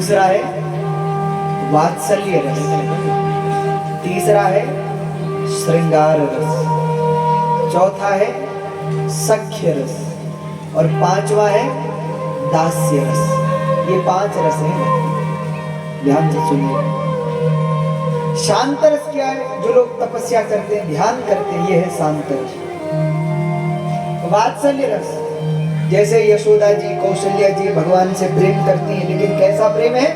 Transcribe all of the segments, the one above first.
दूसरा है वात्सल्य रस, तीसरा है श्रृंगार रस, चौथा है सख्य रस और पांचवा है दास्य रस। ये 5 रस हैं, ध्यान से सुनिए। शांत रस क्या है? जो लोग तपस्या करते हैं, ध्यान करते हैं, ये है शांत रस। वात्सल्य रस, जैसे यशोदा जी, कौशल्या जी भगवान से प्रेम करती हैं, लेकिन कैसा प्रेम है?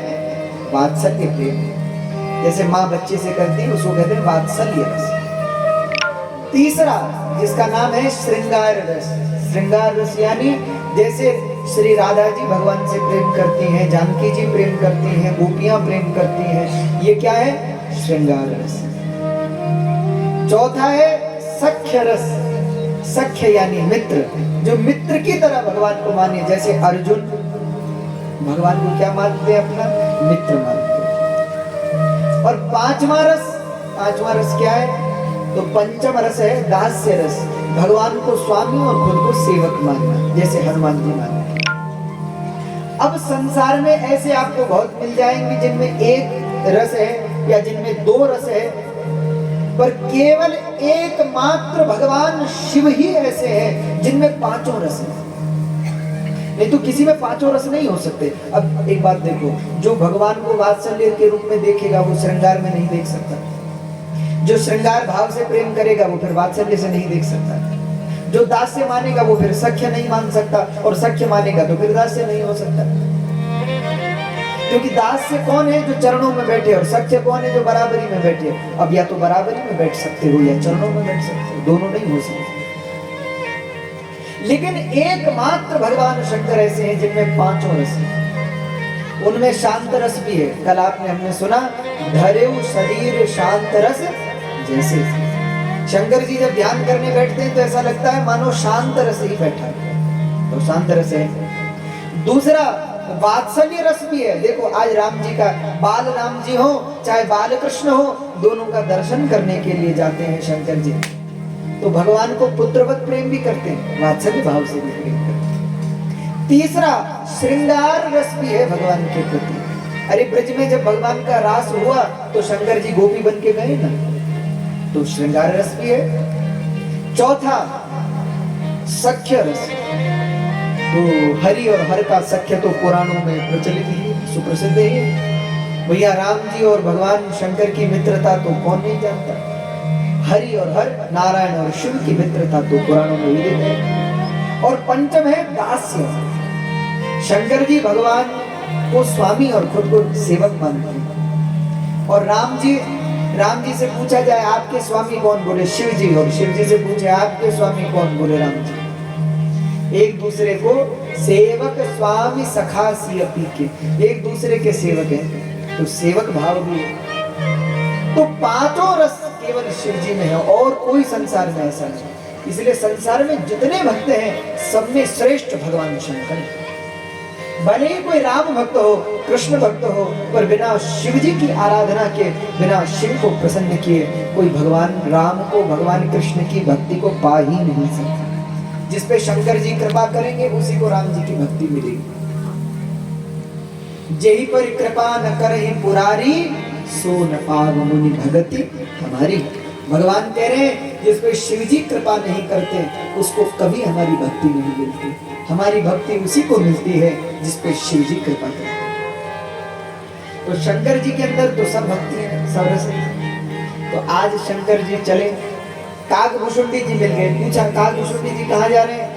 वात्सल्य प्रेम है। जैसे माँ बच्चे से करती है, उसको कहते हैं वात्सल्य रस। तीसरा जिसका नाम है श्रृंगार रस। श्रृंगार रस यानी जैसे श्री राधा जी भगवान से प्रेम करती हैं, जानकी जी प्रेम करती हैं, गोपियां प्रेम करती हैं, ये क्या है? श्रृंगार रस। चौथा है सख्य रस। सख्य यानी मित्र, जो मित्र की तरह भगवान को माने। जैसे अर्जुन भगवान को क्या मानते हैं? अपना मित्र मानते हैं। और पांचवा रस क्या है? तो पंचम रस है दास्य रस, भगवान को स्वामी और खुद को सेवक मानना, जैसे हनुमान जी मानते। अब संसार में ऐसे आपको बहुत मिल जाएंगे जिनमें एक रस है या जिनमें 2 रस है, पर केवल एकमात्र भगवान शिव ही ऐसे हैं जिनमें 5 रस है। नहीं तो किसी में 5 रस नहीं हो सकते। अब एक बात देखो, जो भगवान को वात्सल्य के रूप में देखेगा वो श्रृंगार में नहीं देख सकता। जो श्रृंगार भाव से प्रेम करेगा वो फिर वात्सल्य से नहीं देख सकता। जो दास्य मानेगा वो फिर सख्य नहीं मान सकता, और सख्य मानेगा तो फिर दास्य नहीं हो सकता। क्योंकि दास्य कौन है? जो चरणों में बैठे, और सख्य कौन है? जो बराबरी में बैठे। अब या तो बराबरी में बैठ सकते हो या चरणों में बैठ सकते हो, दोनों नहीं हो सकते। लेकिन एकमात्र भगवान शंकर ऐसे हैं जिनमें 5 रस हैं। उनमें शांत रस भी है। कल आपने हमने सुना, धरेउ शरीर शांत रस जैसे। शंकर जी जब ध्यान करने बैठते हैं तो ऐसा लगता है मानो शांत रस ही बैठा है, तो शांत रस है। दूसरा वात्सल्य रस भी है। देखो आज राम जी का, बाल राम जी हो चाहे बाल कृष्ण हो, दोनों का दर्शन करने के लिए जाते हैं शंकर जी, तो भगवान को पुत्रवत प्रेम भी करते हैं, वात्सल्य भाव से भी प्रेम करते हैं। तीसरा श्रृंगार रस भी है भगवान के प्रति। अरे ब्रज में जब भगवान का रास हुआ तो शंकर जी गोपी बन के गए ना, तो श्रृंगार रस भी है। चौथा सख्य रस, तो हरि और हर का सख्य तो पुराणों में प्रचलित ही सुप्रसिद्ध है। भैया राम जी और भगवान शंकर की मित्रता तो कौन नहीं जानता। हरि और हर, नारायण और शिव की मित्रता तो पुराणों में विदित है। और पंचम है दास्य। शंकर जी भगवान को स्वामी और खुद को सेवक मानते हैं। और राम जी से पूछा जाए आपके स्वामी कौन? बोले शिव जी। और शिव जी से पूछे आपके स्वामी कौन? बोले राम जी। एक दूसरे को सेवक स्वामी सखा सियपी के, एक दूसरे के सेवक हैं, तो सेवक भाव भी है। तो 5 रस केवल शिव जी में है, और कोई संसार में ऐसा नहीं। इसलिए संसार में जितने भक्त हैं सब में श्रेष्ठ भगवान शंकर। भले ही कोई राम भक्त हो, कृष्ण भक्त हो, पर बिना शिव जी की आराधना के, बिना शिव को प्रसन्न किए कोई भगवान राम को, भगवान कृष्ण की भक्ति को पा ही नहीं सकता। जिस पे शंकर जी कृपा करेंगे उसी को राम जी की भक्ति मिलेगी। जेहि पर कृपा न करहि पुरारी, सो न पाव मुनि भगति हमारी। भगवान कह रहे हैं जिस पे शिव जी कृपा नहीं करते उसको कभी हमारी भक्ति नहीं मिलती। हमारी भक्ति उसी को मिलती है जिस पे शिव जी कृपा करते हैं। तो शंकर जी के अंदर तो सब भक्ति है, सब रस है। तो आज शंकर जी चले, काकभूषुंडी जी मिल गए। पूछा काकभूषुंडी जी कहाँ जा रहे हैं?